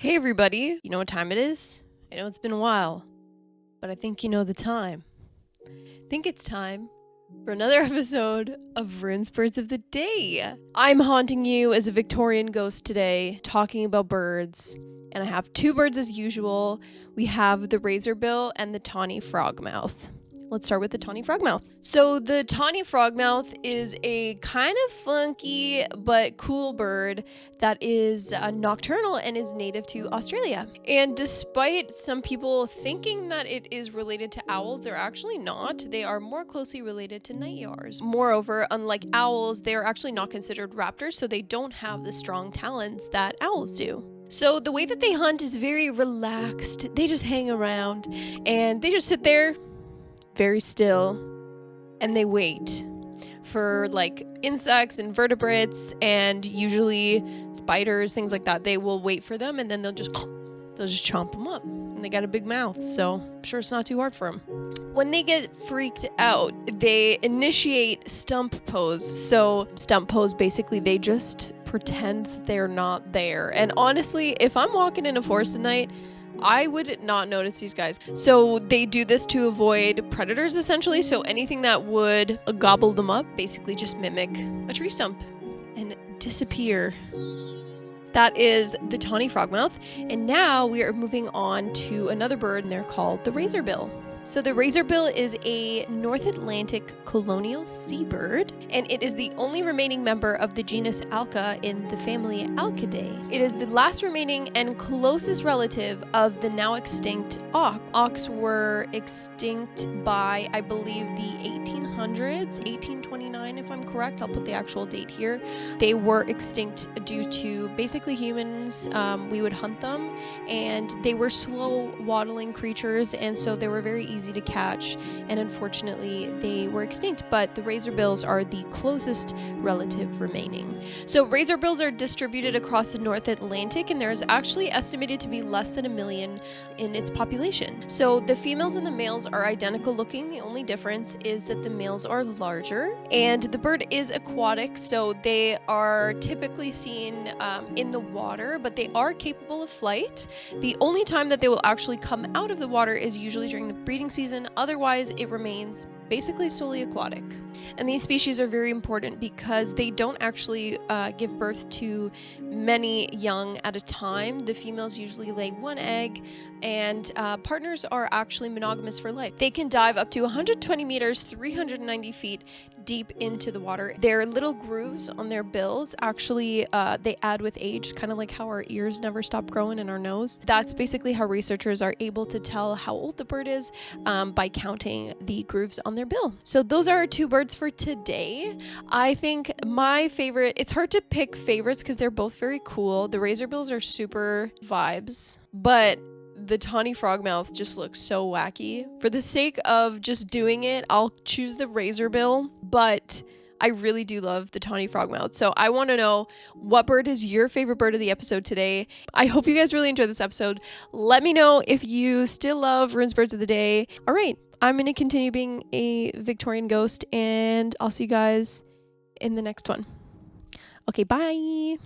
Hey everybody, you know what time it is? I know it's been a while, but I think you know the time. I think it's time for another episode of Runes Birds of the Day. I'm haunting you as a Victorian ghost today, talking about birds, and I have two birds as usual. We have the Razorbill and the Tawny frogmouth. Let's start with the Tawny frogmouth. So the Tawny frogmouth is a kind of funky but cool bird that is nocturnal and is native to Australia. And despite some people thinking that it is related to owls, they're actually not. They are more closely related to night yars. Moreover, unlike owls, they are actually not considered raptors, so they don't have the strong talons that owls do. So the way that they hunt is very relaxed. They just hang around and they just sit there very still, and they wait for like insects and vertebrates and usually spiders, things like that. They will wait for them and then they'll just chomp them up. And they got a big mouth, so I'm sure it's not too hard for them. When they get freaked out, they initiate stump pose. So stump pose, basically they just pretend that they're not there. And honestly, if I'm walking in a forest at night, I would not notice these guys. So they do this to avoid predators, essentially. So anything that would gobble them up, basically just mimic a tree stump and disappear. That is the Tawny frogmouth. And now we are moving on to another bird, and they're called the Razorbill. So the Razorbill is a North Atlantic colonial seabird, and it is the only remaining member of the genus Alca in the family Alcidae. It is the last remaining and closest relative of the now extinct auk. Auks were extinct by, I believe, the 1800s, 1829 if I'm correct. I'll put the actual date here. They were extinct due to basically humans. We would hunt them, and they were slow waddling creatures, and so they were very easy to catch, and unfortunately they were extinct, but the razorbills are the closest relative remaining. So razorbills are distributed across the North Atlantic, and there's actually estimated to be less than 1 million in its population. So the females and the males are identical looking. The only difference is that the males are larger, and the bird is aquatic, so they are typically seen in the water, but they are capable of flight. The only time that they will actually come out of the water is usually during the breeding season. Otherwise, it remains basically solely aquatic. And these species are very important because they don't actually give birth to many young at a time. The females usually lay one egg, and partners are actually monogamous for life. They can dive up to 120 meters, 390 feet deep into the water. Their little grooves on their bills actually they add with age, kind of like how our ears never stop growing in our nose. That's basically how researchers are able to tell how old the bird is by counting the grooves on their bill. So those are our two birds for today. I think my favorite, it's hard to pick favorites because they're both very cool. The razorbills are super vibes, but the Tawny frogmouth just looks so wacky. For the sake of just doing it, I'll choose the razorbill, but I really do love the Tawny frogmouth. So I want to know, what bird is your favorite bird of the episode today? I hope you guys really enjoyed this episode. Let me know if you still love Runes Birds of the Day. All right, I'm going to continue being a Victorian ghost, and I'll see you guys in the next one. Okay, bye.